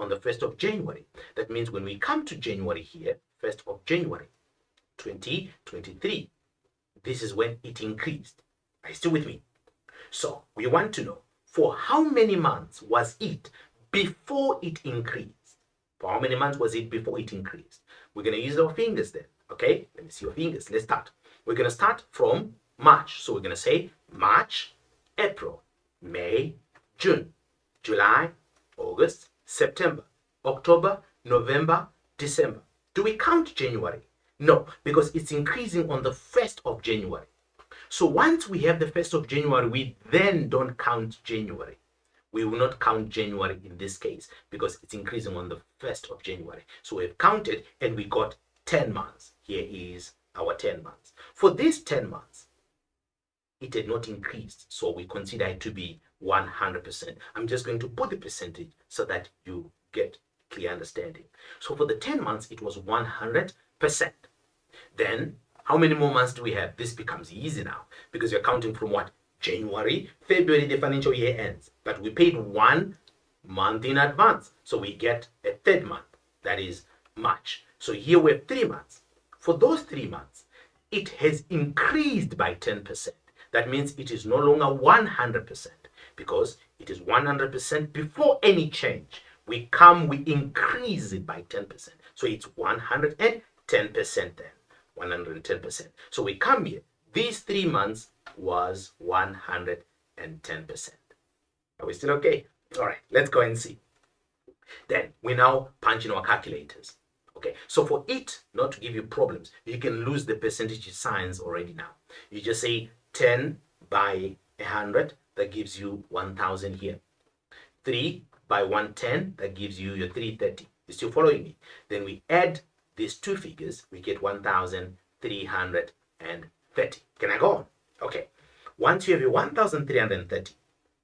on the 1st of January. That means when we come to January here, 1st of January 2023, this is when it increased. Are you still with me? So we want to know, for how many months was it before it increased? For how many months was it before it increased? We're going to use our fingers then. Okay, let me see your fingers. Let's start. We're going to start from March. So we're going to say March, April, May, June, July, August, September, October, November, December. Do we count January? No, because it's increasing on the 1st of January. So once we have the 1st of January, we then don't count January. We will not count January in this case because it's increasing on the 1st of January. So we've counted and we got 10 months. Here is our 10 months. For these 10 months, it had not increased, so we consider it to be 100%. I'm just going to put the percentage so that you get clear understanding. So for the 10 months, it was 100%. Then, how many more months do we have? This becomes easy now because you're counting from what? January, February, the financial year ends. But we paid 1 month in advance. So we get a third month, that is March. So here we have 3 months. For those 3 months, it has increased by 10%. That means it is no longer 100% because it is 100% before any change. We increase it by 10%. So it's 110% then. 110%. So we come here. These 3 months was 110%. Are we still okay? All right, let's go and see. Then we now punch in our calculators. Okay, so for it not to give you problems, you can lose the percentage signs already now. You just say 10 by 100, that gives you 1,000 here. 3 by 110, that gives you your 330. You still following me? Then we add these two figures, we get 1,330. Can I go on? Okay. Once you have your 1,330,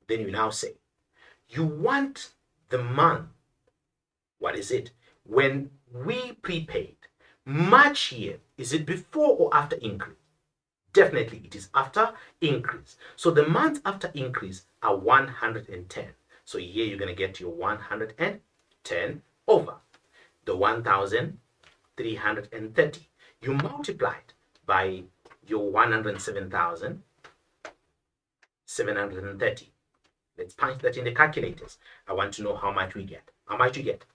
then you now say, you want the month. What is it? When we prepaid, March here, is it before or after increase? Definitely it is after increase. So the months after increase are 110. So here you're going to get your 110 over the 1,330. You multiply it by your 107,730. Let's punch that in the calculators. I want to know how much we get. How much you get?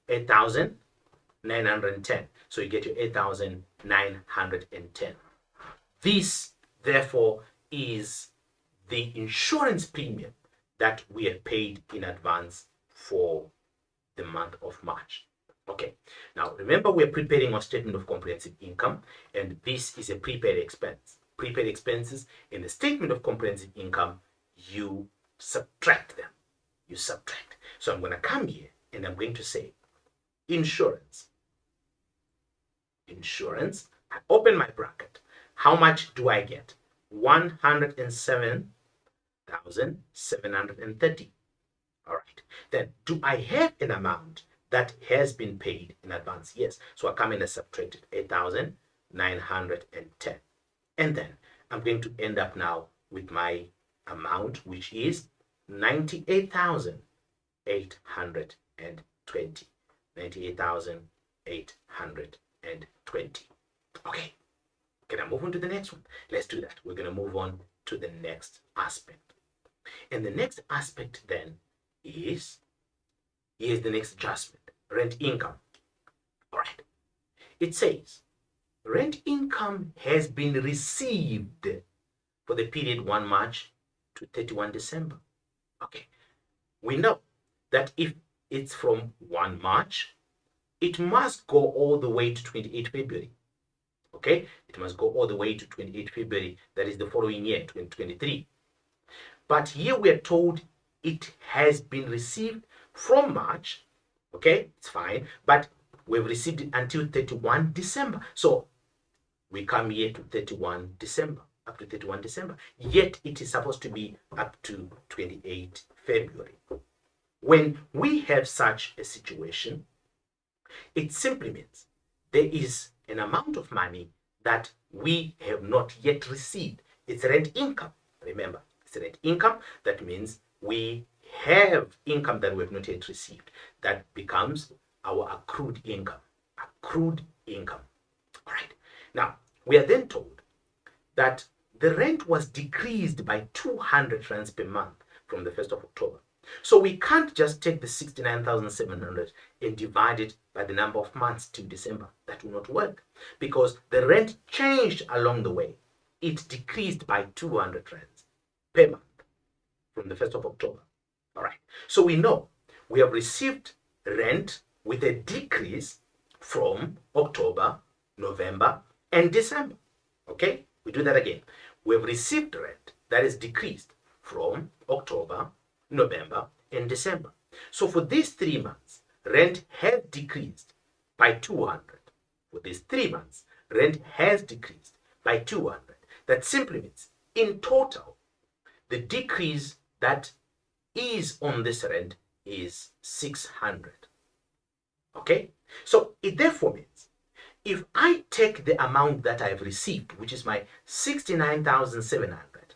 8,910. So you get your 8,910. This, therefore, is the insurance premium that we have paid in advance for the month of March. Okay, now remember we're preparing our statement of comprehensive income, and this is a prepaid expense. Prepaid expenses in the statement of comprehensive income, you subtract them. You subtract. So I'm going to come here and I'm going to say insurance. Insurance. I open my bracket. How much do I get? 107,730. All right. Then do I have an amount that has been paid in advance? Yes. So I come in and subtract it, 8,910. And then I'm going to end up now with my amount, which is 98,820. 98,820. Okay. Can I move on to the next one? Let's do that. We're going to move on to the next aspect. And the next aspect then is, here's the next adjustment, rent income. All right. It says, rent income has been received for the period 1 March to 31 December. Okay. We know that if it's from 1 March, it must go all the way to 28 February. Okay, it must go all the way to 28 February, that is the following year, 2023. But here we are told it has been received from March. Okay, it's fine, but we've received it until 31 December. So we come here to 31 December, up to 31 December. Yet it is supposed to be up to 28 February. When we have such a situation, it simply means there is an amount of money that we have not yet received. It's rent income. Remember, it's rent income. That means we have income that we have not yet received. That becomes our accrued income. Accrued income. All right. Now, we are then told that the rent was decreased by 200 rands per month from the 1st of October. So we can't just take the 69,700 and divide it by the number of months till December. That will not work because the rent changed along the way. It decreased by 200 rands per month from the 1st of October. All right. So we know we have received rent with a decrease from October, November, and December. Okay? We do that again. We have received rent that is decreased from October, November, and December. So for these 3 months, rent has decreased by 200. For these 3 months, rent has decreased by 200. That simply means, in total, the decrease that is on this rent is 600. Okay? So it therefore means, if I take the amount that I've received, which is my 69,700,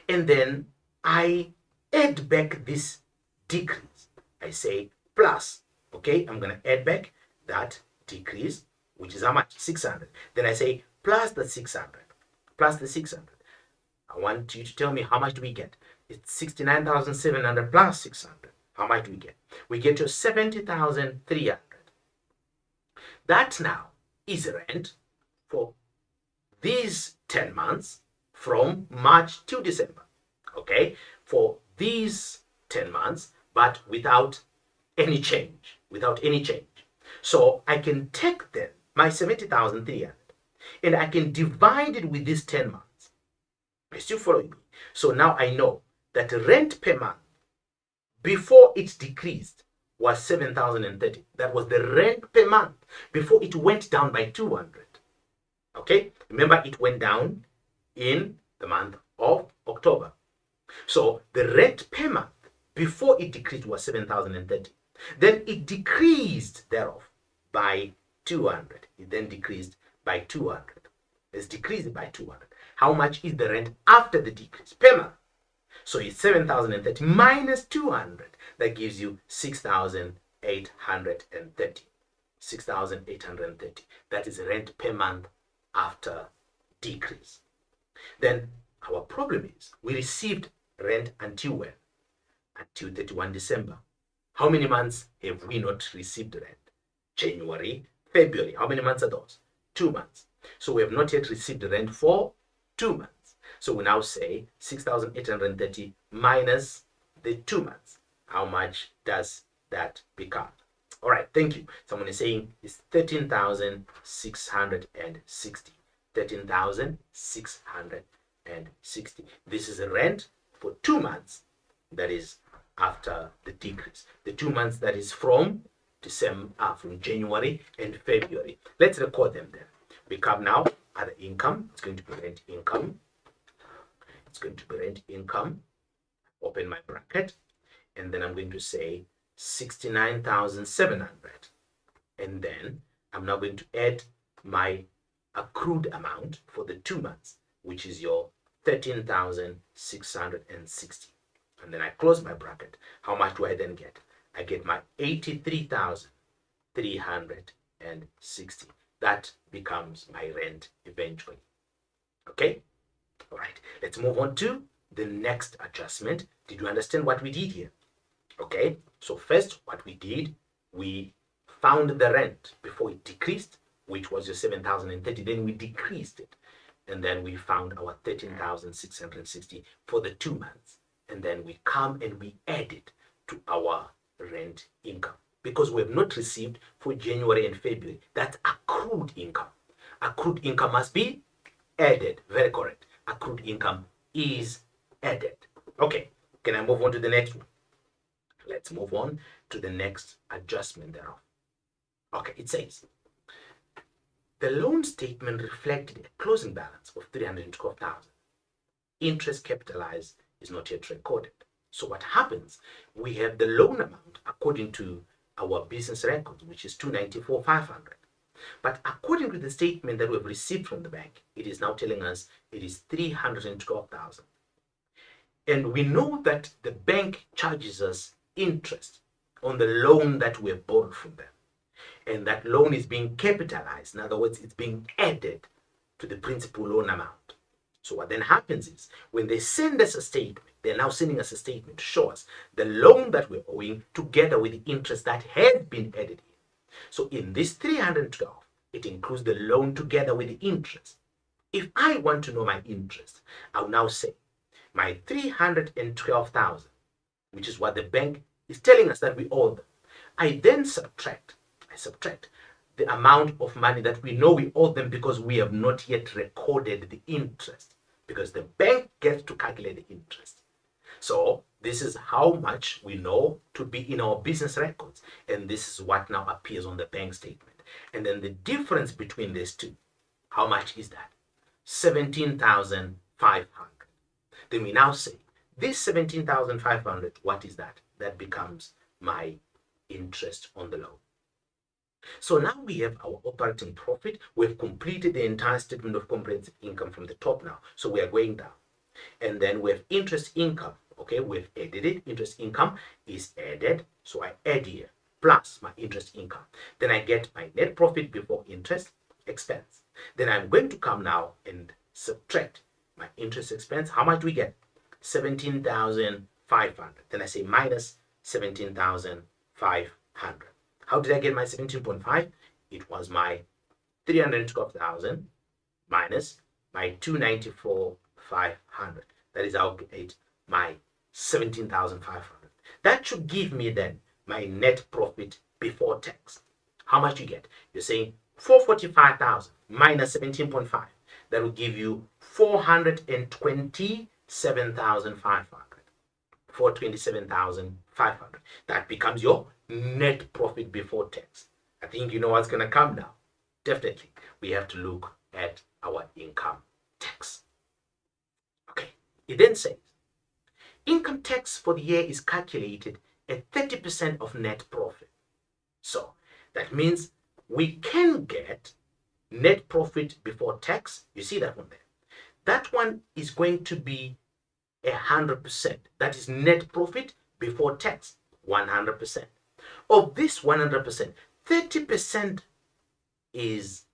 and then I add back this decrease, I say plus, okay, I'm going to add back that decrease, which is how much? 600. Then I say plus the 600, plus the 600. I want you to tell me, how much do we get? It's 69,700 plus 600. How much do we get? We get to 70,300. That now is rent for these 10 months from March to December. Okay? For these 10 months, but without any change. Without any change. So I can take then my 70,300 and I can divide it with these 10 months. Are you still following me? So now I know that rent per month before it decreased was 7,030. That was the rent per month before it went down by 200. Okay? Remember, it went down in the month of October. So the rent per month before it decreased was 7,030. Then it decreased thereof by 200. It then decreased by 200. It's decreased by 200. How much is the rent after the decrease per month? So it's 7,030 minus 200. That gives you 6,830. 6,830. That is rent per month after decrease. Then our problem is we received rent until when? Until 31 December. How many months have we not received rent? January, February. How many months are those? 2 months. So we have not yet received rent for 2 months. So we now say 6,830 minus the 2 months. How much does that become? All right, thank you. Someone is saying it's 13,660. 13,660. This is a rent for 2 months. That is after the decrease. The 2 months that is from December, from January and February. Let's record them then. We come now at the income. It's going to be rent income. It's going to be rent income. Open my bracket. And then I'm going to say 69,700. And then I'm now going to add my accrued amount for the 2 months, which is your 13,660. And then I close my bracket. How much do I then get? I get my 83,360. That becomes my rent eventually. Okay? All right. Let's move on to the next adjustment. Did you understand what we did here? Okay. So first, what we did, we found the rent before it decreased, which was your 7,030. Then we decreased it. And then we found our 13,660 for the 2 months. And then we come and we add it to our rent income. Because we have not received for January and February. That's accrued income. Accrued income must be added. Very correct. Accrued income is added. Okay. Can I move on to the next one? Let's move on to the next adjustment thereof. Okay. It says, the loan statement reflected a closing balance of 312,000. Interest capitalized is not yet recorded. So what happens? We have the loan amount according to our business records, which is 294,500. But according to the statement that we've received from the bank, it is now telling us it is 312,000. And we know that the bank charges us interest on the loan that we have borrowed from them. And that loan is being capitalized. In other words, it's being added to the principal loan amount. So what then happens is when they send us a statement, they're now sending us a statement to show us the loan that we're owing together with the interest that has been added in. So in this 312, it includes the loan together with the interest. If I want to know my interest, I'll now say my 312,000, which is what the bank is telling us that we owe them. I then subtract the amount of money that we know we owe them because we have not yet recorded the interest, because the bank gets to calculate the interest. So this is how much we know to be in our business records, and this is what now appears on the bank statement. And then the difference between these two, how much is that? 17,500. Then we now say this 17,500, what is that? That becomes my interest on the loan. So now we have our operating profit. We've completed the entire statement of comprehensive income from the top now. So we are going down. And then we have interest income. Okay, we've added it. Interest income is added. So I add here plus my interest income. Then I get my net profit before interest expense. Then I'm going to come now and subtract my interest expense. How much do we get? 17,500. Then I say minus 17,500. How did I get my 17.5? It was my 312,000 minus my 294,500. That is how I get my 17,500. That should give me then my net profit before tax. How much you get? You're saying 445,000 minus 17.5. That will give you 427,500. 427,500. That becomes your net profit before tax. I think you know what's going to come now. Definitely, we have to look at our income tax. Okay, it then says, income tax for the year is calculated at 30% of net profit. So that means we can get net profit before tax. You see that one there. That one is going to be 100%. That is net profit before tax, 100%. Of this 100%, 30% is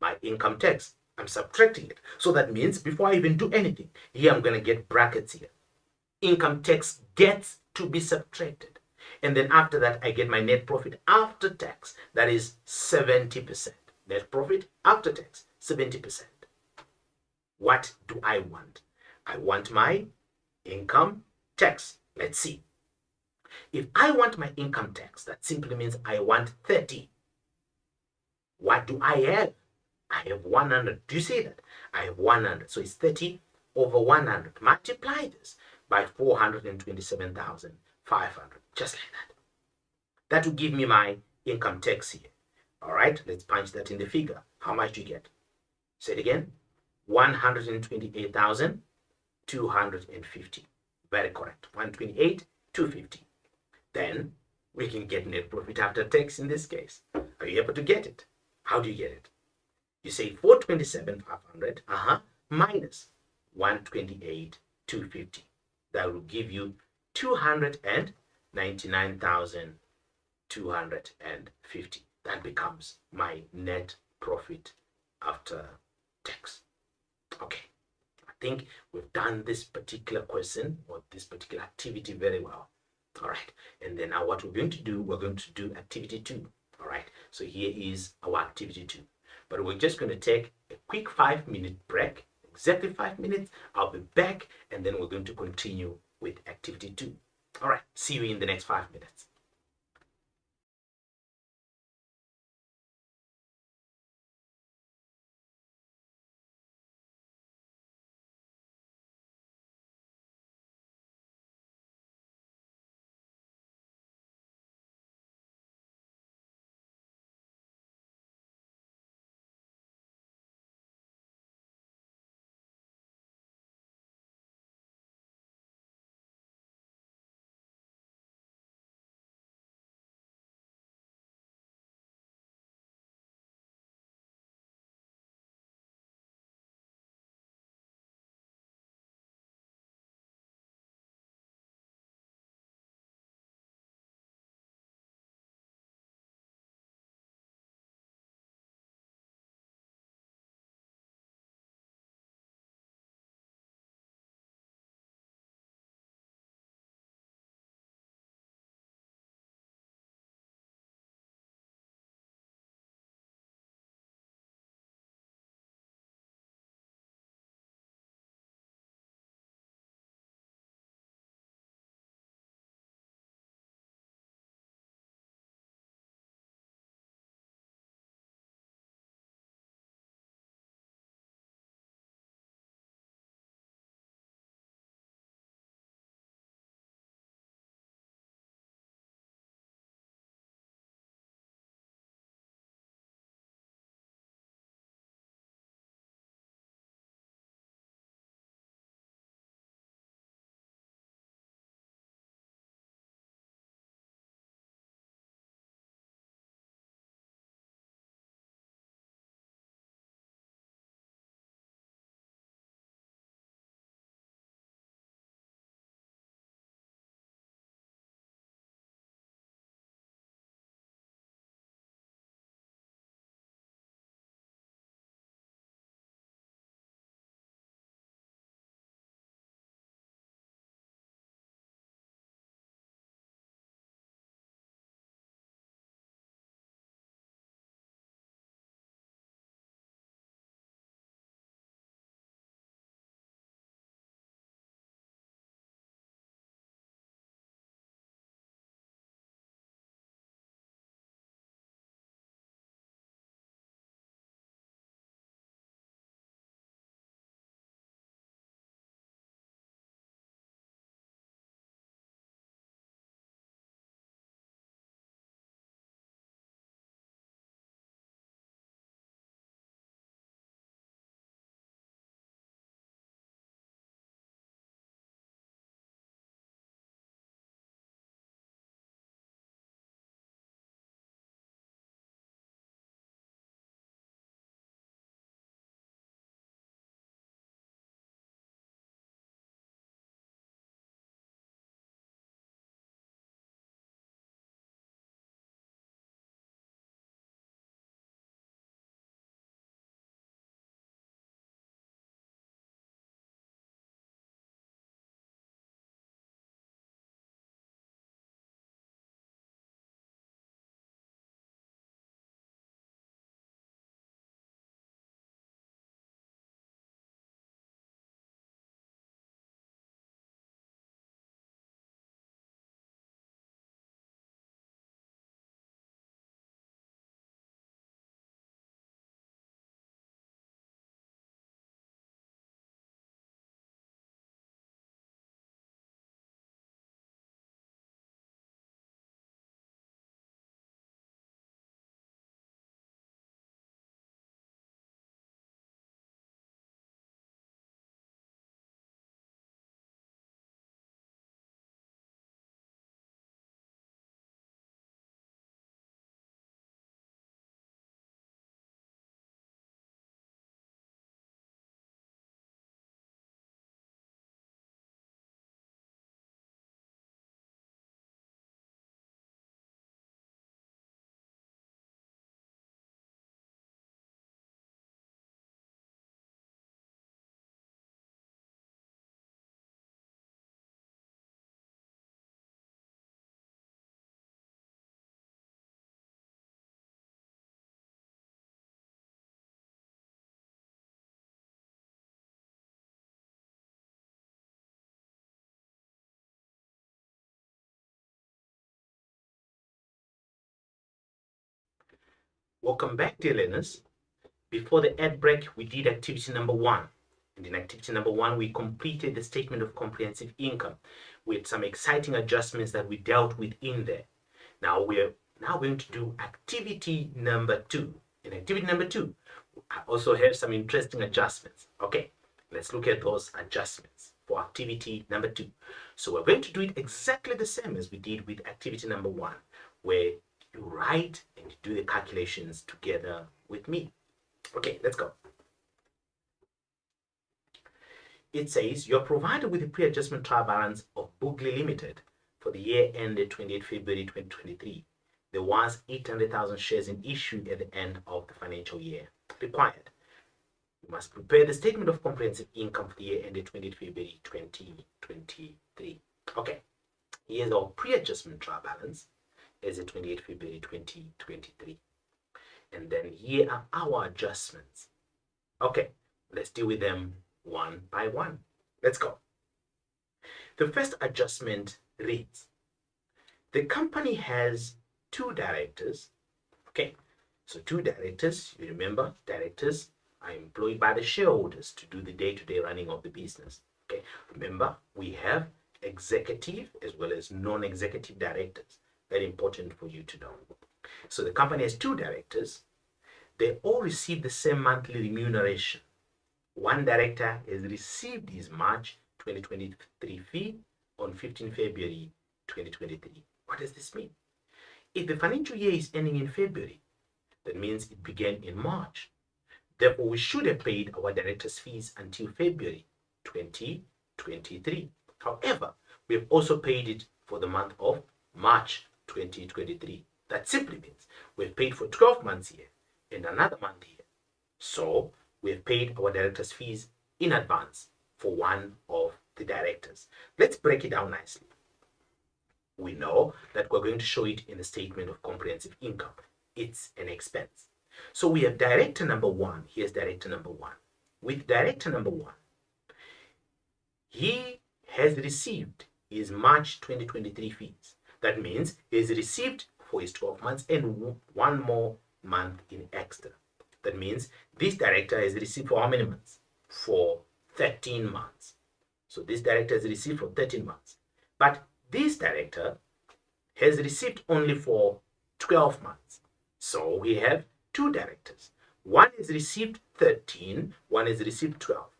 my income tax. I'm subtracting it. So that means before I even do anything, here I'm going to get brackets here. Income tax gets to be subtracted. And then after that, I get my net profit after tax. That is 70%. Net profit after tax, 70%. What do I want? I want my income tax. Let's see. If I want my income tax, that simply means I want 30. What do I have? I have 100. Do you see that? I have 100. So it's 30 over 100. Multiply this by 427,500. Just like that. That will give me my income tax here. All right, let's punch that in the figure. How much do you get? Say it again. 128,250. Very correct. 128,250. Then we can get net profit after tax in this case. Are you able to get it? How do you get it? You say 427,500 minus 128,250. That will give you 299,250. That becomes my net profit after tax. Okay, I think we've done this particular question or this particular activity very well. All right, and then now what we're going to do, we're going to do activity 2. All right, so here is our activity 2. But we're just going to take a quick 5-minute break, exactly 5 minutes. I'll be back, and then we're going to continue with activity 2. All right, see you in the next 5 minutes. Welcome back, dear learners. Before the ad break, we did activity number 1. And in activity number 1, we completed the statement of comprehensive income with some exciting adjustments that we dealt with in there. Now we're going to do activity number 2. In activity number 2, I also have some interesting adjustments. Okay, let's look at those adjustments for activity number 2. So we're going to do it exactly the same as we did with activity number 1, where you write and you do the calculations together with me. Okay, let's go. It says you're provided with a pre-adjustment trial balance of Boogley Limited for the year ended 28 February 2023. There was 800,000 shares in issue at the end of the financial year. Required. You must prepare the statement of comprehensive income for the year ended 28 February 2023. Okay, here's our pre-adjustment trial balance as of 28 February 2023. And then here are our adjustments. Okay, let's deal with them one by one. Let's go. The first adjustment reads, the company has 2 directors. Okay, so 2 directors. You remember, directors are employed by the shareholders to do the day-to-day running of the business. Okay, remember, we have executive as well as non-executive directors. Very important for you to know. So the company has 2 directors. They all receive the same monthly remuneration. One director has received his March 2023 fee on 15 February 2023. What does this mean? If the financial year is ending in February, that means it began in March. Therefore, we should have paid our director's fees until February 2023. However, we have also paid it for the month of March 2023. That simply means we've paid for 12 months here and another month here. So we have paid our director's fees in advance for one of the directors. Let's break it down nicely. We know that we're going to show it in the statement of comprehensive income. It's an expense. So we have director number 1. Here's director number 1. With director number 1, he has received his March 2023 fees. That means he has received for his 12 months and one more month in extra. That means this director has received for how many months? For 13 months. So this director has received for 13 months. But this director has received only for 12 months. So we have 2 directors. One has received 13, one has received 12.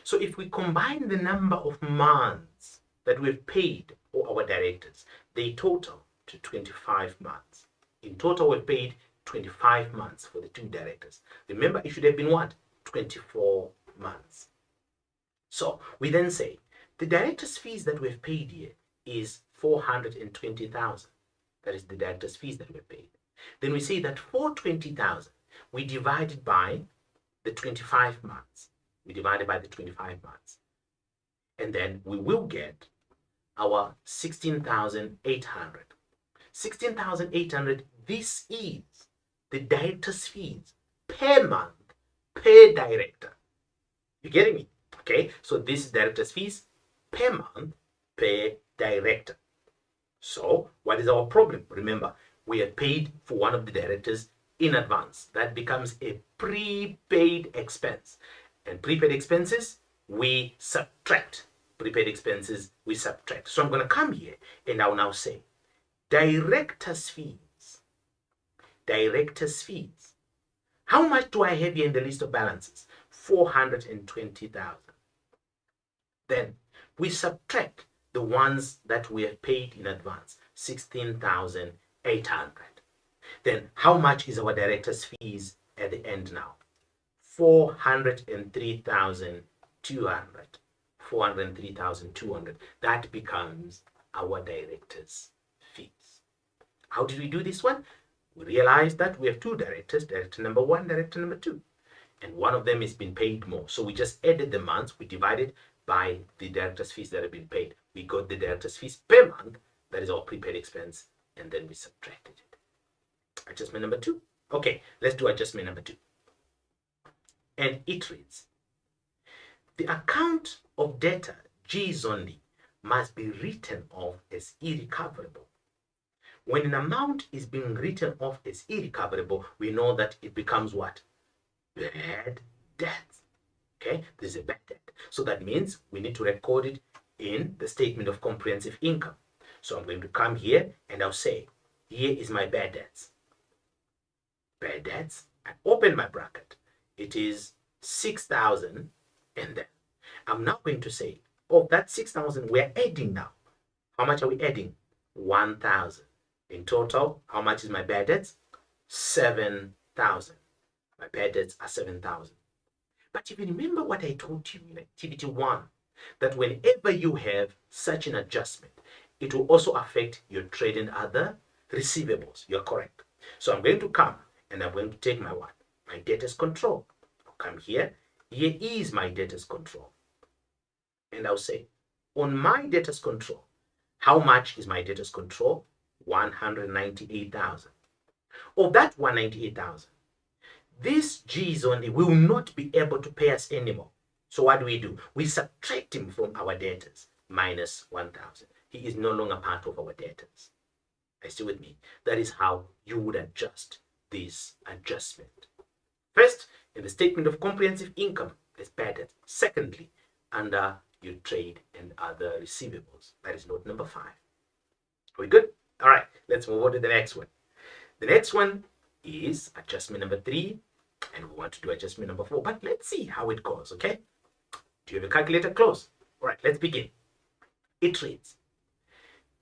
So if we combine the number of months that we've paid for our directors, they total to 25 months. In total, we've paid 25 months for the 2 directors. Remember, it should have been what? 24 months. So we then say the director's fees that we've paid here is 420,000. That is the director's fees that we've paid. Then we say that 420,000 we divide it by the 25 months. We divide it by the 25 months. And then we will get our 16,800. 16,800, this is the director's fees per month, per director. You getting me? Okay, so this is director's fees per month, per director. So what is our problem? Remember, we have paid for one of the directors in advance. That becomes a prepaid expense. And prepaid expenses, we subtract. Prepaid expenses, we subtract. So I'm going to come here and I'll now say, director's fees. Director's fees. How much do I have here in the list of balances? 420,000. Then we subtract the ones that we have paid in advance, 16,800. Then how much is our director's fees at the end now? 403,200. 403,200. That becomes our director's fees. How did we do this one? We realized that we have 2 directors, director number 1, director number 2. And one of them has been paid more. So we just added the months, we divided by the director's fees that have been paid. We got the director's fees per month, that is our prepaid expense, and then we subtracted it. Adjustment number 2. Okay, let's do adjustment number 2. And it reads, the account of debtor G Zondi must be written off as irrecoverable. When an amount is being written off as irrecoverable, we know that it becomes what? Bad debt. Okay, this is a bad debt. So that means we need to record it in the statement of comprehensive income. So I'm going to come here and I'll say, here is my bad debts. Bad debts. I open my bracket. It is 6,000, and then I'm now going to say, oh, that 6,000 we're adding now. How much are we adding? 1,000. In total, how much is my bad debts? 7,000. My bad debts are 7,000. But if you remember what I told you in activity 1, that whenever you have such an adjustment, it will also affect your trade and other receivables. You're correct. So I'm going to come and I'm going to take my what? My debtors control. I'll come here. Here is my debtors control. And I'll say, on my debtors control, how much is my debtors control? 198,000. Of that 198,000, this G only will not be able to pay us anymore. So what do? We subtract him from our debtors, minus 1,000. He is no longer part of our debtors. Are you still with me? That is how you would adjust this adjustment. First, in the statement of comprehensive income, there's bad debt. Secondly, under your trade and other receivables. That is note number 5. Are we good? All right, let's move on to the next one. The next one is adjustment number 3, and we want to do adjustment number 4. But let's see how it goes, okay? Do you have a calculator close? All right, let's begin. It reads,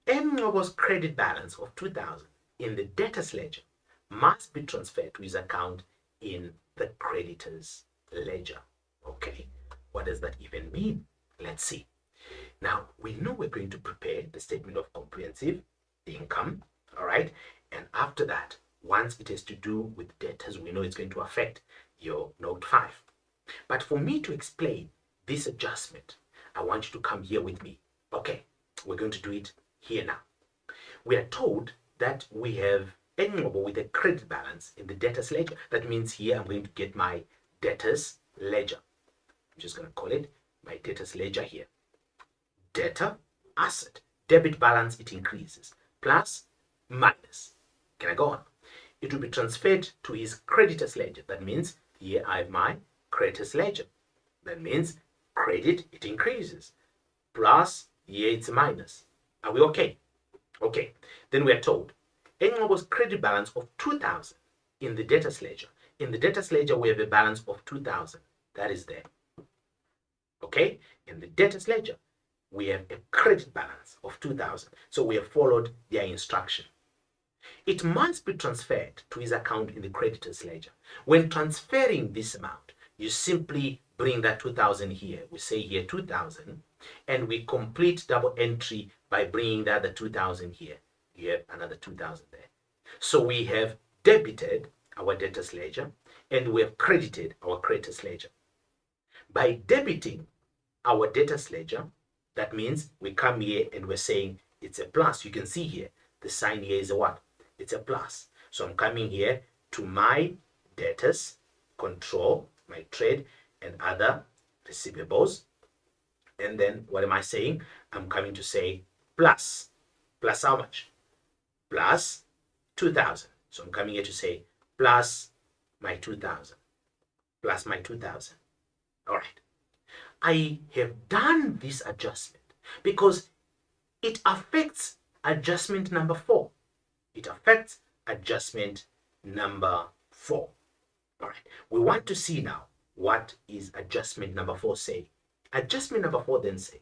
Ngobo's credit balance of 2,000 in the debtors ledger must be transferred to his account in the creditors ledger. Okay, what does that even mean? Let's see. Now, we know we're going to prepare the statement of comprehensive income, all right? And after that, once it has to do with debtors, we know it's going to affect your note 5. But for me to explain this adjustment, I want you to come here with me. Okay, we're going to do it here now. We are told that we have Ngobo with a credit balance in the debtors ledger. That means here I'm going to get my debtors ledger. I'm just going to call it my debtors ledger here. Debtor, asset, debit balance, it increases. Plus, minus. Can I go on? It will be transferred to his creditors ledger. That means here I have my creditors ledger. That means credit, it increases. Plus, here it's a minus. Are we okay? Okay. Then we are told Ngobo's credit balance of 2,000 in the debtors ledger. In the debtors ledger, we have a balance of 2,000. That is there. Okay? In the debtors ledger, we have a credit balance of 2,000. So we have followed their instruction. It must be transferred to his account in the creditors ledger. When transferring this amount, you simply bring that 2,000 here. We say here 2,000, and we complete double entry by bringing the other 2,000 here. You have another 2,000 there. So we have debited our debtors ledger, and we have credited our creditors ledger. By debiting our debtors ledger, that means we come here and we're saying it's a plus. You can see here, the sign here is a what? It's a plus. So I'm coming here to my debtors, control, my trade and other receivables. And then what am I saying? I'm coming to say plus. Plus how much? Plus 2,000. So I'm coming here to say plus my 2,000. Plus my 2,000. All right. I have done this adjustment because it affects adjustment number 4. It affects adjustment number 4. All right. We want to see now what is adjustment number 4 saying. Adjustment number 4 then says,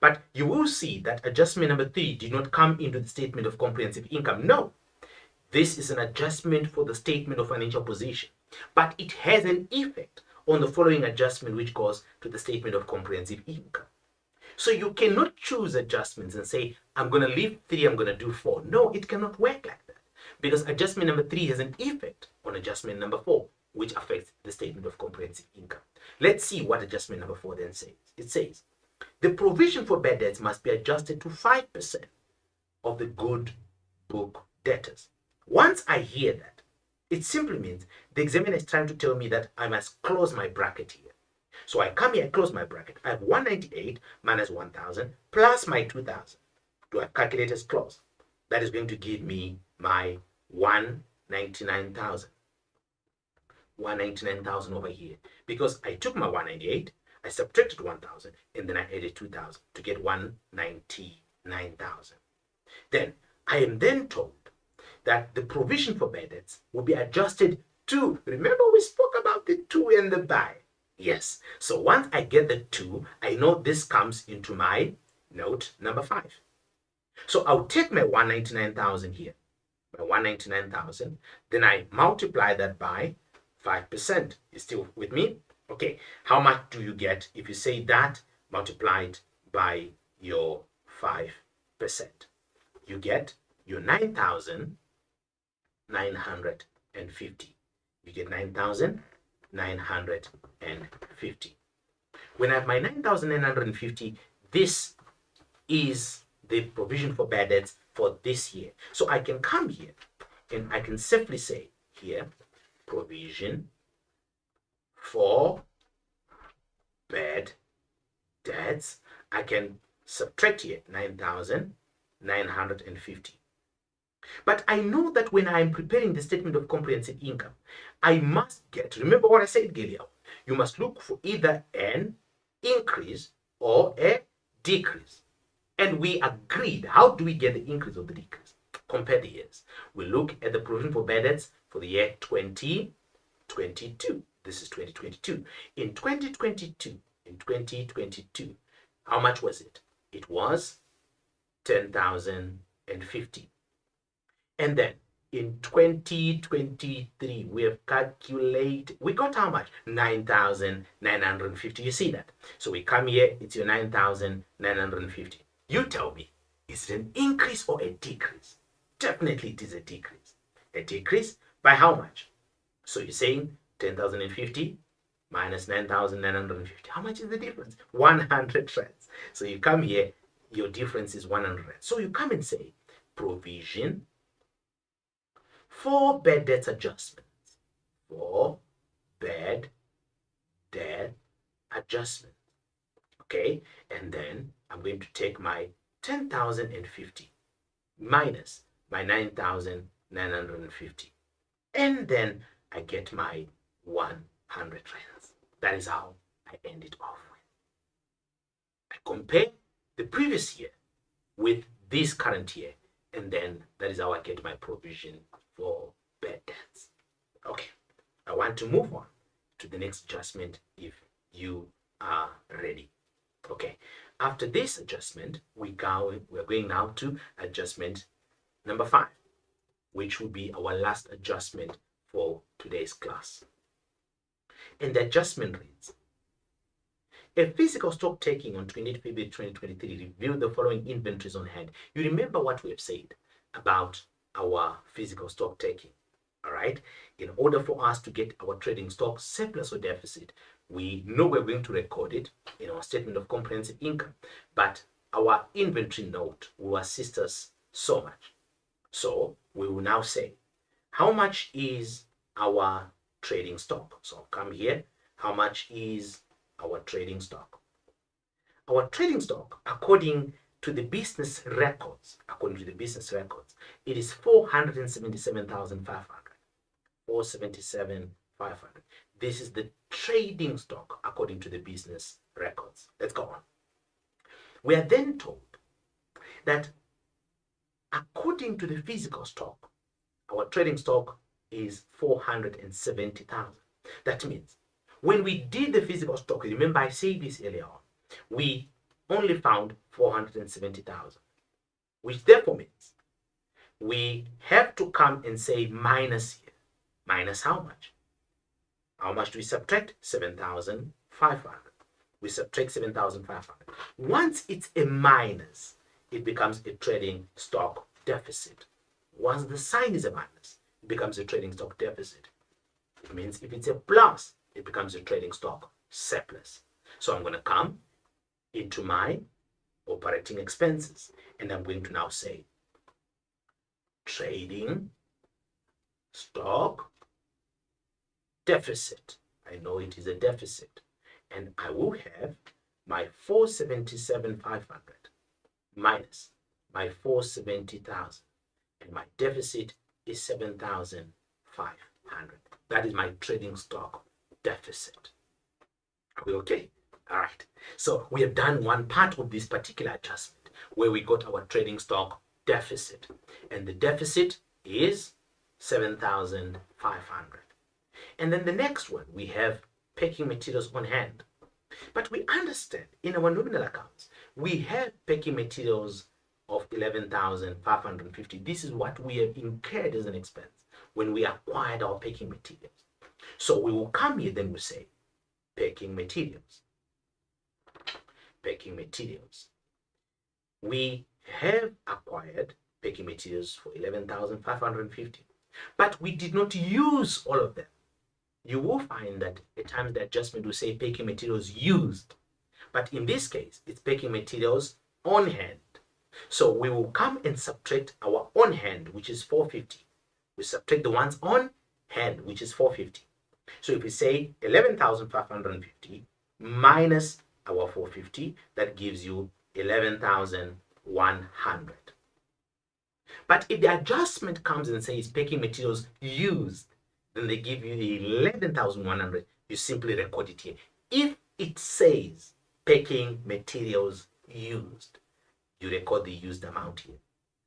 but you will see that adjustment number 3 did not come into the statement of comprehensive income. No, this is an adjustment for the statement of financial position, but it has an effect on the following adjustment, which goes to the statement of comprehensive income. So you cannot choose adjustments and say, I'm going to leave 3, I'm going to do 4. No, it cannot work like that, because adjustment number 3 has an effect on adjustment number 4, which affects the statement of comprehensive income. Let's see what adjustment number 4 then says. It says, the provision for bad debts must be adjusted to 5% of the good book debtors. Once I hear that, it simply means the examiner is trying to tell me that I must close my bracket here. So I come here, I close my bracket. I have 198 minus 1,000 plus my 2,000. Do I have calculators close? That is going to give me my 199,000. 199,000 over here, because I took my 198, I subtracted 1,000, and then I added 2,000 to get 199,000. Then I am then told that the provision for bad debts will be adjusted to, remember we spoke about the to and the by. Yes, so once I get the 2, I know this comes into my note number 5. So I'll take my 199,000 here, my 199,000, then I multiply that by 5%. You still with me? Okay, how much do you get if you say that multiplied by your 5%? You get your 9,950. You get 9,950. When I have my 9,950, this is the provision for bad debts for this year. So I can come here and I can safely say here, provision for bad debts. I can subtract here 9,950. But I know that when I'm preparing the statement of comprehensive income, I must get, remember what I said earlier, you must look for either an increase or a decrease. And we agreed, how do we get the increase or the decrease? Compare the years. We look at the provision for bad debts for the year 2022. This is 2022. In 2022, how much was it? It was 10,050. And then in 2023, we have calculated, we got how much? 9,950. You see that? So we come here, it's your 9,950. You tell me, is it an increase or a decrease? Definitely it is a decrease. A decrease by how much? So you're saying 10,050 minus 9,950. How much is the difference? 100 rands. So you come here, your difference is 100 rands. So you come and say, provision for bad debts adjustments. For bad debt adjustment. Okay, and then I'm going to take my 10,050 minus my 9,950, and then I get my 100 rands. That is how I end it off with. I compare the previous year with this current year, and then that is how I get my provision for bad debts. Okay, I want to move on to the next adjustment if you are ready. Okay, after this adjustment, we're going now to adjustment number 5, which will be our last adjustment for today's class. And the adjustment reads, a physical stock taking on 28 February 2023 revealed the following inventories on hand. You remember what we have said about our physical stock taking, all right? In order for us to get our trading stock surplus or deficit, we know we're going to record it in our statement of comprehensive income, but our inventory note will assist us so much. So we will now say, how much is our trading stock? So I'll come here. How much is our trading stock? Our trading stock, according to the business records, it is 477,500. 477,500. This is the trading stock according to the business records. Let's go on. We are then told that according to the physical stock, our trading stock is 470,000. That means when we did the physical stock, remember I said this earlier on, we only found 470,000, which therefore means we have to come and say minus here. Minus how much? How much do we subtract? 7,500. We subtract 7,500. Once it's a minus, it becomes a trading stock deficit. Once the sign is a minus, it becomes a trading stock deficit. It means if it's a plus, it becomes a trading stock surplus. So I'm going to come into my operating expenses, and I'm going to now say trading stock deficit. I know it is a deficit, and I will have my 477,500 minus my 470,000. and my deficit is 7,500. That is my trading stock deficit. Are we okay? All right. So we have done one part of this particular adjustment where we got our trading stock deficit, and the deficit is 7,500. And then the next one, we have packing materials on hand. But we understand in our nominal accounts, we have packing materials of 11,550. This is what we have incurred as an expense when we acquired our packing materials. So we will come here, then we say packing materials. Packing materials. We have acquired packing materials for 11,550, but we did not use all of them. You will find that at times the adjustment will say packing materials used, but in this case, it's packing materials on hand. So we will come and subtract our on hand, which is 450. We subtract the ones on hand, which is 450. So if we say 11,550 minus our 450, that gives you 11,100. But if the adjustment comes and says packing materials used, then they give you the 11,100. You simply record it here. If it says packing materials used, you record the used amount here.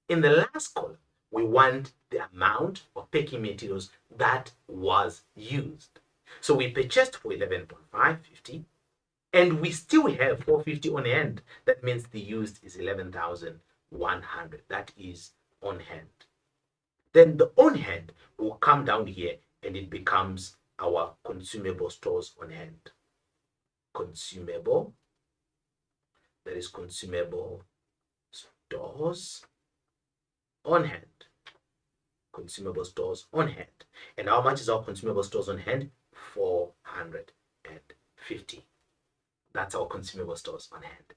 In the last column, we want the amount of packing materials that was used. So we purchased for 11,550, and we still have 450 on hand. That means the used is 11,100. That is on hand. Then the on hand will come down here, and it becomes our consumable stores on hand. Consumable, that is consumable stores on hand. Consumable stores on hand. And how much is our consumable stores on hand? 450. That's our consumable stores on hand.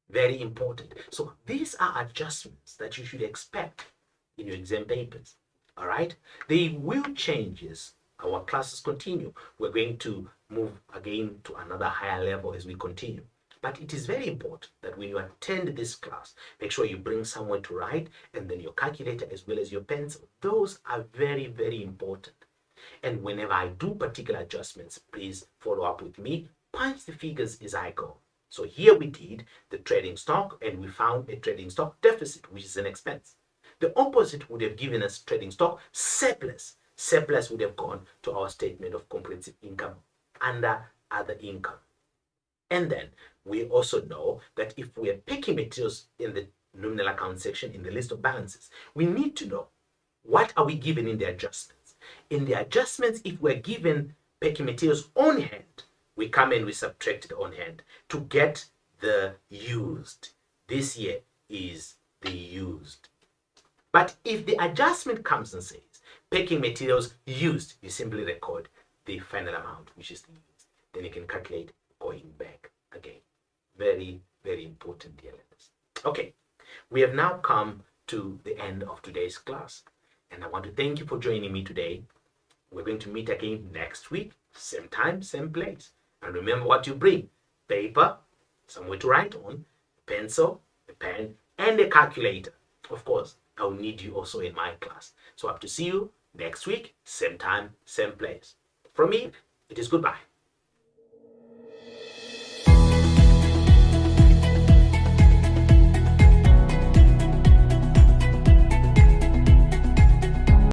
Very important. So these are adjustments that you should expect in your exam papers. All right, they will change as our classes continue. We're going to move again to another higher level as we continue. But it is very important that when you attend this class, make sure you bring somewhere to write, and then your calculator as well as your pencil. Those are very, very important. And whenever I do particular adjustments, please follow up with me. Punch the figures as I go. So here we did the trading stock, and we found a trading stock deficit, which is an expense. The opposite would have given us trading stock surplus. Surplus would have gone to our statement of comprehensive income under other income. And then we also know that if we are picking materials in the nominal account section in the list of balances, we need to know what are we given in the adjustments. In the adjustments, if we're given packing materials on hand, we come and we subtract the on hand to get the used. This here is the used. But if the adjustment comes and says packing materials used, you simply record the final amount, which is the used. Then you can calculate going back again. Very, very important, dear learners. Okay, we have now come to the end of today's class, and I want to thank you for joining me today. We're going to meet again next week, same time, same place. And remember what you bring: paper, somewhere to write on, pencil, a pen, and a calculator. Of course, I'll need you also in my class. So I have to see you next week, same time, same place. From me, it is goodbye.